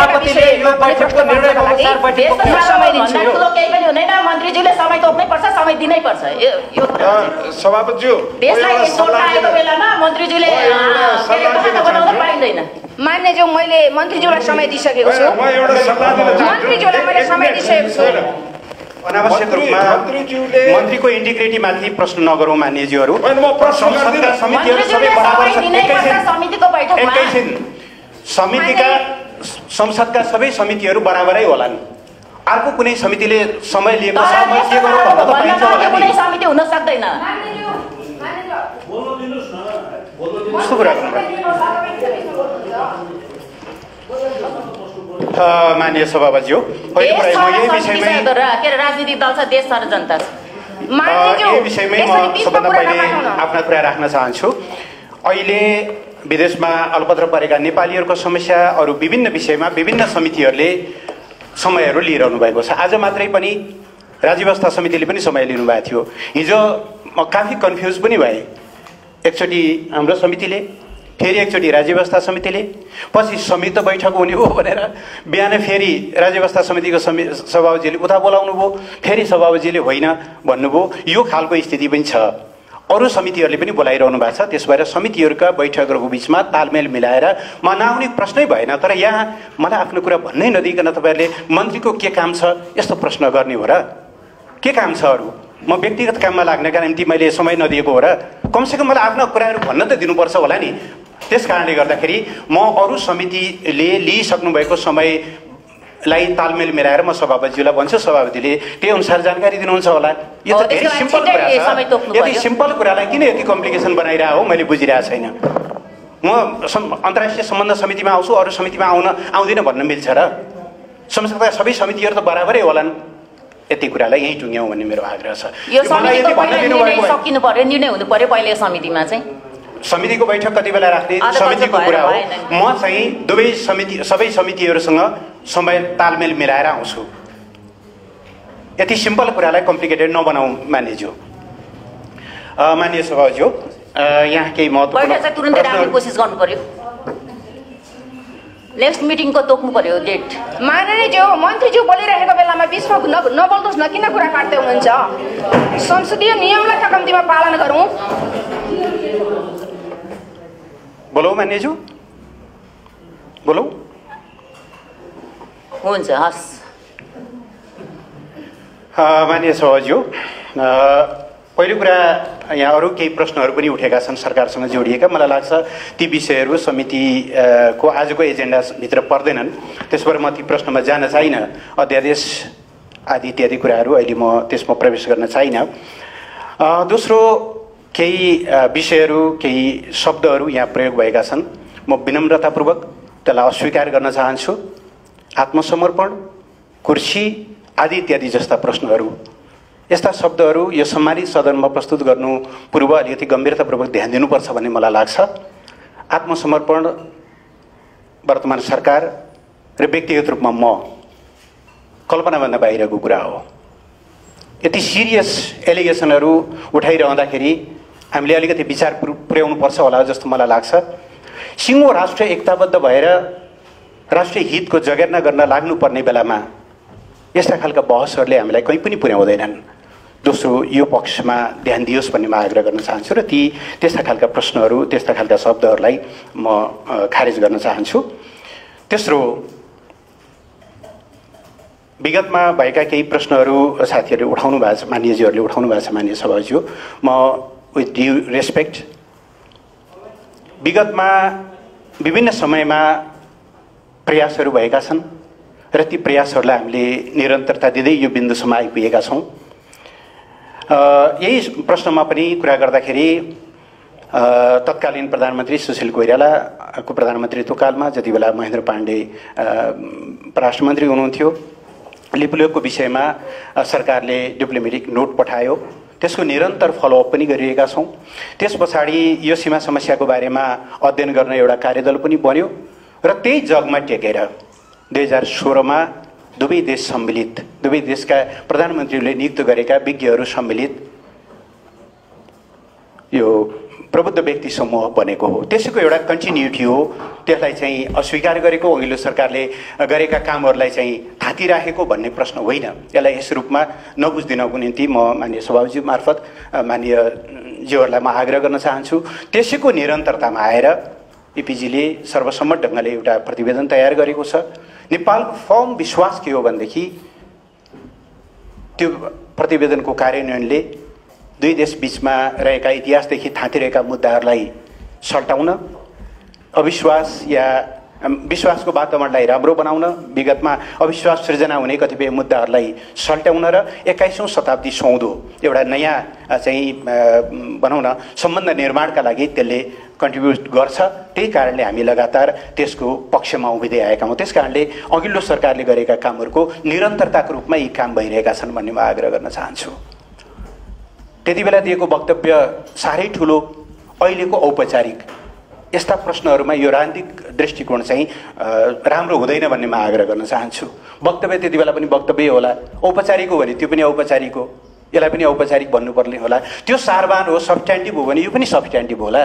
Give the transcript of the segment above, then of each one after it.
सभापतिले यो बैठकको निर्णय अनुसार बैठकको समय दिन्छु केही पनि हुँदैन मन्त्रीज्यूले समय तोक्नै पर्छ समय दिनै पर्छ यो सभापतिज्यू देशलाई एकजोट आएको बेलामा मन्त्रीज्यूले बनाउन पाइँदैन मान्यज्यू मैले मन्त्रीज्यूलाई समय दिइसकेको छु म एउटा सल्लाह दिन चाहन्छु मन्त्रीज्यूलाई मैले समय दिइसकेको छु अनावश्यक रूपमा मन्त्रीको इन्टिग्रिटीमाथि प्रश्न नगरौँ मान्यज्यूहरू समितिका संसदका सबै समितिहरू बराबरै होलान् अर्को कुनै समितिले समय लिएको छ म के गरौँ भन्न त पाइन्छ होला नि कुनै समिति हुन सक्दैन कस्तो कुरा गर्नु मान्य सभापति हो पहिलो कुरा म यही विषयमै के राजनीतिक दल छ देश छ जनता यही विषयमै म सबभन्दा पहिले आफ्ना कुरा राख्न चाहन्छु अहिले विदेशमा अलपत्र परेका नेपालीहरूको समस्या अरू विभिन्न विषयमा विभिन्न समितिहरूले समयहरू लिइरहनु भएको छ आज मात्रै पनि राज्यव्यवस्था समितिले पनि समय लिनुभएको थियो हिजो म काफी कन्फ्युज पनि भएँ एकचोटि हाम्रो समितिले फेरि एकचोटि राज्यव्यवस्था समितिले पछि संयुक्त बैठक हुने हो भनेर बिहान फेरि राज्यव्यवस्था समितिको सभापतिले उता बोलाउनु भयो फेरि सभापतिले होइन भन्नुभयो यो खालको स्थिति पनि छ अरू समितिहरूले पनि बोलाइरहनु भएको छ त्यस भएर समितिहरूका बैठकहरूको बिचमा तालमेल मिलाएर म नआउने प्रश्नै भएन तर यहाँ मलाई आफ्नो कुरा भन्नै नदिकन तपाईँहरूले मन्त्रीको के काम छ यस्तो प्रश्न गर्ने हो र के काम छ अरू म व्यक्तिगत काममा लाग्नका निम्ति मैले समय नदिएको हो र कमसेकम मलाई आफ्ना कुराहरू भन्न त दिनुपर्छ होला नि त्यस कारणले गर्दाखेरि म अरू समितिले लिइसक्नु भएको समयलाई तालमेल मिलाएर म सभापतिज्यूलाई भन्छु सभापतिले त्यही अनुसार जानकारी दिनुहुन्छ होला यो त धेरै सिम्पल कुरा छ यति सिम्पल कुरालाई किन यति कम्प्लिकेसन बनाइरहेको हो मैले बुझिरहेको छैन म अन्तर्राष्ट्रिय सम्बन्ध समितिमा आउँछु अरू समितिमा आउँदिन भन्न मिल्छ र संसदका सबै समितिहरू त बराबरै होलान् यति कुरालाई यही टुङ्ग्याउँ भन्ने मेरो आग्रह छ यो समितिको निर्णय सकिनु पर्यो निर्णय हुनु पर्यो पहिले समितिमा चाहिँ समितिको बैठक कति बेला राख्ने समितिको कुरा हो म चाहिँ दुवै समिति सबै समितिहरूसँग समय तालमेल मिलाएर आउँछु यति सिम्पल कुरालाई कम्प्लिकेटेड नबनाऊ मान्यज्यू मान्य सभाज्यू यहाँ केही महत्त्वपूर्ण बैठक चाहिँ तुरुन्तै राख्ने कोसिस गर्नु पर्यो नेक्स्ट मिटिङको तोक्नु पर्यो डेट माननीयज्यू मन्त्रीज्यू बोलिरहेको बेलामा बिचमा नबोल्नुहोस् न किन कुरा काट्दै हुनुहुन्छ संसदीय नियमलाई त कम्तीमा पालन गरौँ बोलौ मान्यज्यू बोलौ हुन्छ हस् मान्य सभाज्यू पहिलो कुरा यहाँ अरू केही प्रश्नहरू पनि उठेका छन् सरकारसँग जोडिएका मलाई लाग्छ ती विषयहरू समितिको आजको एजेन्डाभित्र पर्दैनन् त्यसबाट म ती प्रश्नमा जान चाहिनँ अध्यादेश आदि इत्यादि कुराहरू अहिले म त्यसमा प्रवेश गर्न चाहिनँ दोस्रो केही विषयहरू केही शब्दहरू यहाँ प्रयोग भएका छन् म विनम्रतापूर्वक त्यसलाई अस्वीकार गर्न चाहन्छु आत्मसमर्पण कुर्सी आदि इत्यादि जस्ता प्रश्नहरू यस्ता शब्दहरू यो सम्मानित सदनमा प्रस्तुत गर्नु पूर्व अलिकति गम्भीरतापूर्वक ध्यान दिनुपर्छ भन्ने मलाई लाग्छ आत्मसमर्पण वर्तमान सरकार र व्यक्तिगत रूपमा म कल्पनाभन्दा बाहिरको कुरा हो यति सिरियस एलिगेसनहरू उठाइरहँदाखेरि हामीले अलिकति विचार पुर्याउनु पर्छ होला जस्तो मलाई लाग्छ सिङ्गो राष्ट्र एकताबद्ध भएर राष्ट्रिय हितको जगेर्ना गर्न लाग्नुपर्ने बेलामा यस्ता खालका बहसहरूले हामीलाई कहीँ पनि पुर्याउँदैनन् दोस्रो यो पक्षमा ध्यान दियोस् भन्ने म आग्रह गर्न चाहन्छु र त्यस्ता खालका प्रश्नहरू त्यस्ता खालका शब्दहरूलाई म खारेज गर्न चाहन्छु तेस्रो विगतमा भएका केही प्रश्नहरू साथीहरूले उठाउनु भएको छ मान्यज्यूहरूले उठाउनु भएको छ मान्य सभाज्यू म विथ ड्यु रेस्पेक्ट विगतमा विभिन्न समयमा प्रयासहरू भएका छन् र ती प्रयासहरूलाई हामीले निरन्तरता दिँदै यो बिन्दुसम्म आइपुगेका छौँ यही प्रश्नमा पनि कुरा गर्दाखेरि तत्कालीन प्रधानमन्त्री सुशील कोइरालाको प्रधानमन्त्रीत्व कालमा जति बेला महेन्द्र पाण्डे परराष्ट्र मन्त्री हुनुहुन्थ्यो लिपुलेखको विषयमा सरकारले डिप्लोमेटिक नोट पठायो त्यसको निरन्तर फलोअप पनि गरिरहेका छौँ त्यस पछाडि यो सीमा समस्याको बारेमा अध्ययन गर्न एउटा कार्यदल पनि बन्यो र त्यही जगमा टेकेर 2016मा दुवै देश सम्मिलित दुवै देशका प्रधानमन्त्रीले नियुक्त गरेका विज्ञहरू सम्मिलित यो प्रबुद्ध व्यक्ति समूह बनेको हो, त्यसैको एउटा कन्टिन्युटी हो। त्यसलाई चाहिँ अस्वीकार गरेको, अघिल्लो सरकारले गरेका कामहरूलाई चाहिँ थाती राखेको भन्ने प्रश्न होइन। यसलाई यस रूपमा नबुझिदिनको निम्ति म माननीय सभापति मार्फत माननीय ज्यूहरूलाई म आग्रह गर्न चाहन्छु। त्यसैको निरन्तरतामा आएर एपीजीले सर्वसम्मत ढङ्गले एउटा प्रतिवेदन तयार गरेको छ। नेपालको फर्म विश्वास के हो भनेदेखि त्यो प्रतिवेदनको कार्यान्वयनले दुई देश बीचमा रहेका इतिहासदेखि थाँतिरहेका मुद्दाहरूलाई सल्टाउन, अविश्वास या विश्वासको वातावरणलाई राम्रो बनाउन, विगतमा अविश्वास सृजना हुने कतिपय मुद्दाहरूलाई सल्टाउन र 21औं शताब्दी सुहाउँदो एउटा नयाँ चाहिँ भनौँ न सम्बन्ध निर्माणका लागि त्यसले कन्ट्रिब्युट गर्छ। त्यही कारणले हामी लगातार त्यसको पक्षमा उभिँदै आएका हौँ। त्यस कारणले अघिल्लो सरकारले गरेका कामहरूको निरन्तरताको रूपमा यी काम भइरहेका छन् भन्ने म आग्रह गर्न चाहन्छु। त्यति बेला दिएको वक्तव्य साह्रै ठुलो, अहिलेको औपचारिक यस्ता प्रश्नहरूमा यो राजनीतिक दृष्टिकोण चाहिँ राम्रो हुँदैन भन्ने म आग्रह गर्न चाहन्छु। वक्तव्य त्यति बेला पनि वक्तव्य होला, औपचारिक हो भने त्यो पनि औपचारिक हो, यसलाई पनि औपचारिक भन्नुपर्ने होला। त्यो सारवान हो, सब्स्ट्यान्टिभ हो भने यो पनि सब्स्ट्यान्टिभ होला।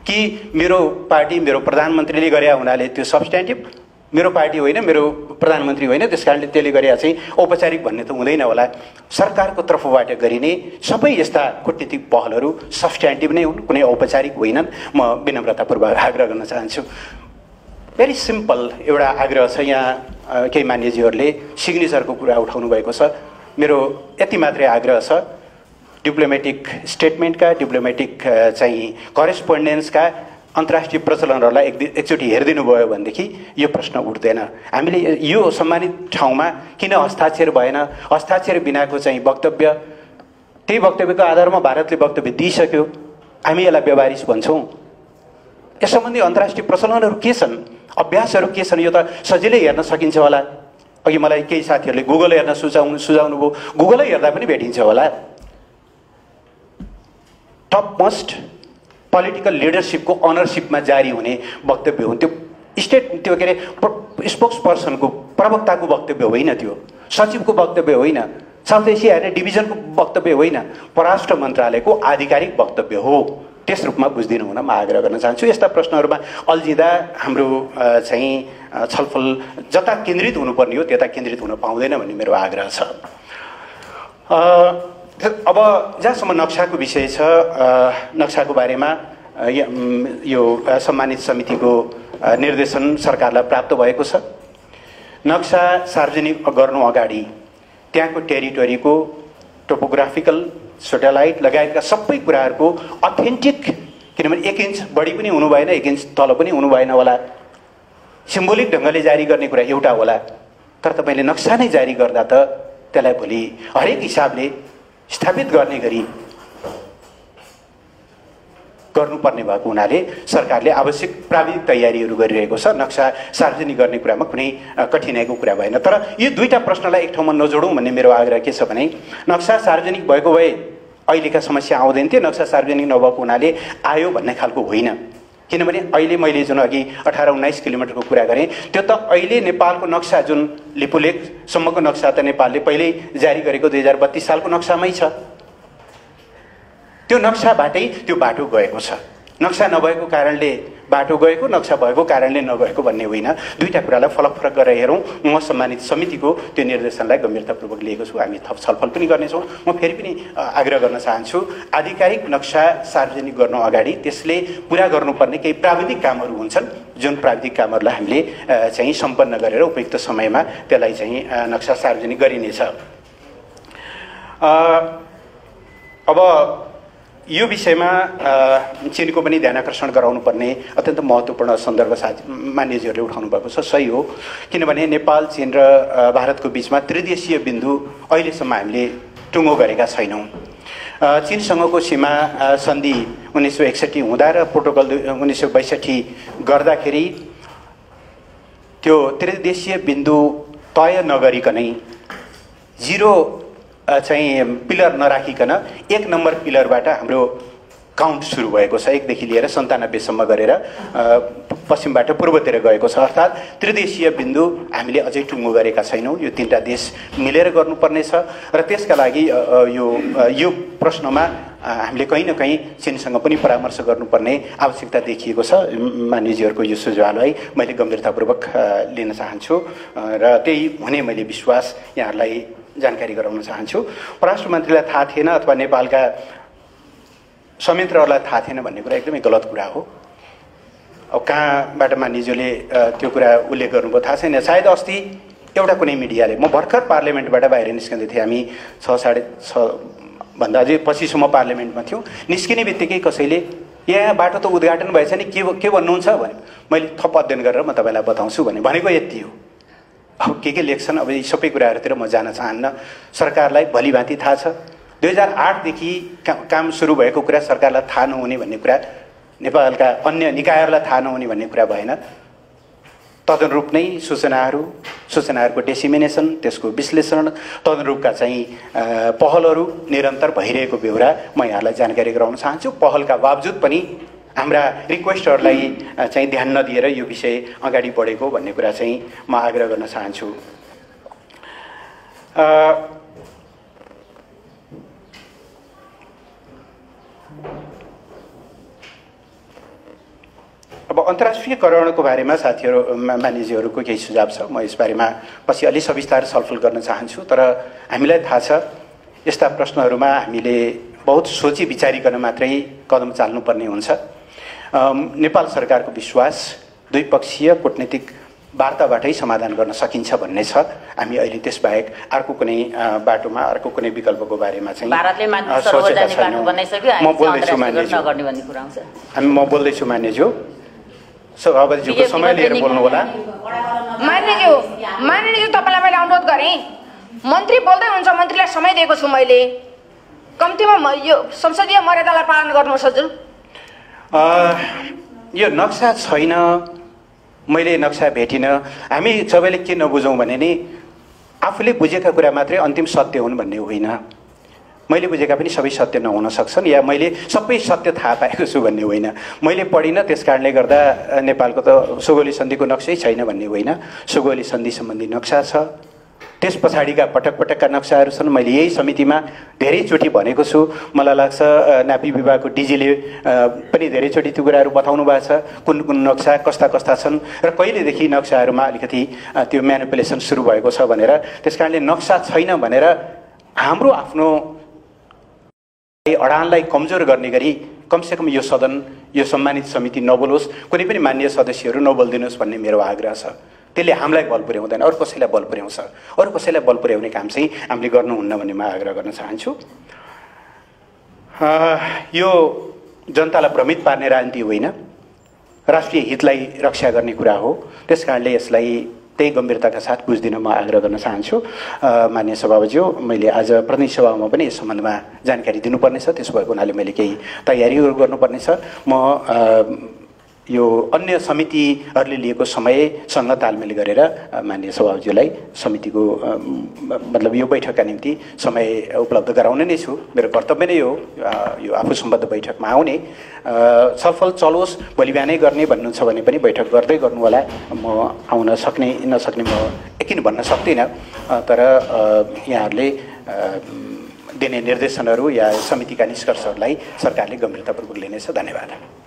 कि मेरो पार्टी मेरो प्रधानमन्त्रीले गरे हुनाले त्यो सब्स्ट्यान्टिभ, मेरो पार्टी होइन, मेरो प्रधानमन्त्री होइन, त्यस कारणले त्यसले गरे चाहिँ औपचारिक भन्ने त हुँदैन होला। सरकारको तर्फबाट गरिने सबै यस्ता कूटनीतिक पहलहरू सब्स्ट्यान्टिभ नै हुन्, कुनै औपचारिक होइनन्। म विनम्रतापूर्वक आग्रह गर्न चाहन्छु। भेरी सिम्पल एउटा आग्रह छ। यहाँ केही मान्यजीहरूले सिग्नेचरको कुरा उठाउनु भएको छ। मेरो यति मात्रै आग्रह छ, डिप्लोमेटिक स्टेटमेन्टका, डिप्लोमेटिक चाहिँ करेस्पोन्डेन्सका अन्तर्राष्ट्रिय प्रचलनहरूलाई एकचोटि हेरिदिनु भयो भनेदेखि यो प्रश्न उठ्दैन। हामीले यो सम्मानित ठाउँमा किन हस्ताक्षर भएन, हस्ताक्षर बिनाको चाहिँ वक्तव्य, त्यही वक्तव्यको आधारमा भारतले वक्तव्य दिइसक्यो, हामी यसलाई व्यवहारिक भन्छौँ। यस सम्बन्धी अन्तर्राष्ट्रिय प्रचलनहरू के छन्, अभ्यासहरू के छन्, यो त सजिलै हेर्न सकिन्छ होला। अघि मलाई केही साथीहरूले गुगल हेर्न सुझाउनु भयो, गुगलै हेर्दा पनि भेटिन्छ होला। टप मोस्ट पोलिटिकल लिडरसिपको अनरसिपमा जारी हुने वक्तव्य हुन्थ्यो। त्यो के अरे स्पोक्स पर्सनको, प्रवक्ताको वक्तव्य होइन, त्यो सचिवको वक्तव्य होइन, साउथ एसिया हेर्ने डिभिजनको वक्तव्य होइन, परराष्ट्र मन्त्रालयको आधिकारिक वक्तव्य हो। त्यस रूपमा बुझिदिनु हुन म आग्रह गर्न चाहन्छु। यस्ता प्रश्नहरूमा अल्झिँदा हाम्रो चाहिँ छलफल जता केन्द्रित हुनुपर्ने हो त्यता केन्द्रित हुन पाउँदैन भन्ने मेरो आग्रह छ। अब जहाँसम्म नक्साको विषय छ, नक्साको बारेमा यो सम्मानित समितिको निर्देशन सरकारलाई प्राप्त भएको छ। नक्सा सार्वजनिक गर्नु अगाडि त्यहाँको टेरिटोरीको टोपोग्राफिकल, सेटेलाइट लगायतका सबै कुराहरूको अथेन्टिक, किनभने 1 इन्च बढी पनि हुनु भएन, 1 इन्च तल पनि हुनु भएन होला। सिम्बोलिक ढङ्गले जारी गर्ने कुरा एउटा होला, तर तपाईँले नक्सा नै जारी गर्दा त त्यसलाई भोलि हरेक हिसाबले स्थापित गर्ने गरी गर्नुपर्ने भएको हुनाले सरकारले आवश्यक प्राविधिक तयारीहरू गरिरहेको छ। नक्सा सार्वजनिक गर्ने कुरामा कुनै कठिनाइको कुरा भएन। तर यो दुईटा प्रश्नलाई एक ठाउँमा नजोडौँ भन्ने मेरो आग्रह के छ भने, नक्सा सार्वजनिक भएको भए अहिलेका समस्या आउँदैन थियो, नक्सा सार्वजनिक नभएको हुनाले आयो भन्ने खालको होइन। किनभने अहिले मैले जुन अघि 18-19 किलोमिटरको कुरा गरेँ, त्यो त अहिले नेपालको नक्सा जुन लिपुलेखसम्मको नक्सा त नेपालले पहिल्यै जारी गरेको 2032 सालको नक्सामै छ। त्यो नक्साबाटै त्यो बाटो गएको छ। नक्सा नभएको कारणले बाटो गएको, नक्सा भएको कारणले नगएको भन्ने होइन। दुईटा कुरालाई फरक फरक गरेर हेरौँ। म सम्मानित समितिको त्यो निर्देशनलाई गम्भीरतापूर्वक लिएको छु। हामी थप छलफल पनि गर्नेछौँ। म फेरि पनि आग्रह गर्न चाहन्छु, आधिकारिक नक्सा सार्वजनिक गर्नु अगाडि त्यसले पुरा गर्नुपर्ने केही प्राविधिक कामहरू हुन्छन्, जुन प्राविधिक कामहरूलाई हामीले चाहिँ सम्पन्न गरेर उपयुक्त समयमा त्यसलाई चाहिँ नक्सा सार्वजनिक गरिनेछ। अब यो विषयमा चिनको पनि ध्यान आकर्षण गराउनुपर्ने अत्यन्त महत्त्वपूर्ण सन्दर्भ मान्यजीहरूले उठाउनु भएको छ। सही हो, किनभने नेपाल, चीन र भारतको बिचमा त्रिदेशीय बिन्दु अहिलेसम्म हामीले टुङ्गो गरेका छैनौँ। चीनसँगको सीमा सन्धि 1961 हुँदा र प्रोटोकल 1962 गर्दाखेरि त्यो त्रिदेशीय बिन्दु तय नगरिकनै जिरो चाहिँ पिलर नराखिकन 1 नम्बर पिलरबाट हाम्रो काउन्ट सुरु भएको छ। 1 देखि लिएर 97 सम्म गरेर पश्चिमबाट पूर्वतिर गएको छ। अर्थात् त्रिदेशीय बिन्दु हामीले अझै टुङ्गो गरेका छैनौँ। यो 3टा देश मिलेर गर्नुपर्ने छ र त्यसका लागि यो प्रश्नमा हामीले कहीँ न कहीँ चीनसँग पनि परामर्श गर्नुपर्ने आवश्यकता देखिएको छ। मान्यजीहरूको यो सुझावलाई मैले गम्भीरतापूर्वक लिन चाहन्छु र त्यही हुने मैले विश्वास यहाँहरूलाई जानकारी गराउन चाहन्छु। परराष्ट्र मन्त्रीलाई थाहा थिएन अथवा नेपालका संयन्त्रहरूलाई थाहा थिएन भन्ने कुरा एकदमै गलत कुरा हो। अब कहाँबाट मान्यज्यूले त्यो कुरा उल्लेख गर्नुभयो थाहा छैन। सायद अस्ति एउटा कुनै मिडियाले, म भर्खर पार्लियामेन्टबाट बाहिर निस्कँदै थिएँ, हामी 6:30 भन्दा अझै पछिसम्म पार्लियामेन्टमा थियौँ। निस्किने बित्तिकै कसैले यहाँ बाटो त उद्घाटन भएछ नि, के भन्नुहुन्छ भन्यो। मैले थप अध्ययन गरेर म तपाईँलाई बताउँछु भनेको यति हो। अब के लेख्छन् अब यी सबै कुराहरूतिर म जान चाहन्न। सरकारलाई भलिभाँति थाहा छ। 2008 देखि काम सुरु भएको कुरा सरकारलाई थाहा नहुने भन्ने कुरा, नेपालका अन्य निकायहरूलाई थाहा नहुने भन्ने कुरा भएन। तदनुरूप नै सूचनाहरूको डिसिमिनेसन, त्यसको विश्लेषण, तदनुरूपका चाहिँ पहलहरू निरन्तर भइरहेको बेहोरा म यहाँलाई जानकारी गराउन चाहन्छु। पहलका बावजुद पनि हाम्रा रिक्वेस्टहरूलाई चाहिँ ध्यान नदिएर यो विषय अगाडि बढेको भन्ने कुरा चाहिँ म आग्रह गर्न चाहन्छु। अब अन्तर्राष्ट्रियकरणको बारेमा साथीहरू मानिसहरूको केही सुझाव छ। म यस बारेमा पछि अलि सविस्तार छलफल गर्न चाहन्छु। तर हामीलाई थाहा छ यस्ता प्रश्नहरूमा हामीले बहुत सोची विचारिकन मात्रै कदम चाल्नुपर्ने हुन्छ। नेपाल सरकारको विश्वास द्विपक्षीय कूटनीतिक वार्ताबाटै समाधान गर्न सकिन्छ भन्ने छ। हामी अहिले त्यसबाहेक अर्को कुनै बाटोमा अर्को कुनै विकल्पको बारेमा चाहिँ सोचेका छैनौँ। म बोल्दैछु मान्यज्यू, सभापतिज्यूको समय लिएर बोल्नु होला। मान्यज्यू तपाईँलाई मैले अनुरोध गरेँ, मन्त्री बोल्दै हुन्छ, मन्त्रीलाई समय दिएको छु मैले। कम्तीमा यो संसदीय मर्यादालाई पालन गर्नुहोस् हजुर। यो नक्सा छैन, मैले नक्सा भेटिनँ। हामी सबैले के नबुझौँ भने नि आफूले बुझेका कुरा मात्रै अन्तिम सत्य हुन् भन्ने होइन। मैले बुझेका पनि सबै सत्य नहुन सक्छन्, या मैले सबै सत्य थाहा पाएको छु भन्ने होइन। मैले पढिनँ, त्यस कारणले गर्दा नेपालको त सुगौली सन्धिको नक्सै छैन भन्ने होइन। सुगौली सन्धि सम्बन्धी नक्सा छ, त्यस पछाडिका पटकका नक्साहरू छन्। मैले यही समितिमा धेरैचोटि भनेको छु। मलाई लाग्छ नापी विभागको डिजीले पनि धेरैचोटि त्यो कुराहरू बताउनु भएको छ, कुन नक्सा कस्ता छन् र कहिलेदेखि नक्साहरूमा अलिकति त्यो म्यानिपुलेसन सुरु भएको छ भनेर। त्यस कारणले नक्सा छैन भनेर हाम्रो आफ्नो अडानलाई कमजोर गर्ने गरी कमसेकम यो सदन, यो सम्मानित समिति नबोलोस्, कुनै पनि मान्य सदस्यहरू नबोलिदिनुहोस् भन्ने मेरो आग्रह छ। त्यसले हामीलाई बल पुर्याउँदैन, अरू कसैलाई बल पुर्याउँछ। अरू कसैलाई बल पुर्याउने काम चाहिँ हामीले गर्नुहुन्न भन्ने म आग्रह गर्न चाहन्छु। यो जनतालाई भ्रमित पार्ने राजनीति होइन, राष्ट्रिय हितलाई रक्षा गर्ने कुरा हो। त्यस कारणले यसलाई त्यही गम्भीरताका साथ बुझ्दिन म आग्रह गर्न चाहन्छु। मान्य सभापतिज्यू, मैले आज प्रतिनिधि सभामा पनि यस सम्बन्धमा जानकारी दिनुपर्नेछ, त्यसो भएको हुनाले मैले केही तयारीहरू गर्नुपर्नेछ। म यो अन्य समितिहरूले लिएको समयसँग तालमेल गरेर माननीय सभापतिज्यूलाई समितिको मतलब यो बैठकका निम्ति समय उपलब्ध गराउने नै छु। मेरो कर्तव्य नै हो यो आफू सम्बद्ध बैठकमा आउने। छलफल चलोस्, भोलि बिहानै गर्ने भन्नुहुन्छ भने पनि बैठक गर्दै गर्नु होला। म आउन सक्ने नसक्ने म यकिन भन्न सक्दिनँ, तर यहाँहरूले दिने निर्देशनहरू या समितिका निष्कर्षहरूलाई सरकारले गम्भीरतापूर्वक लिनेछ। धन्यवाद।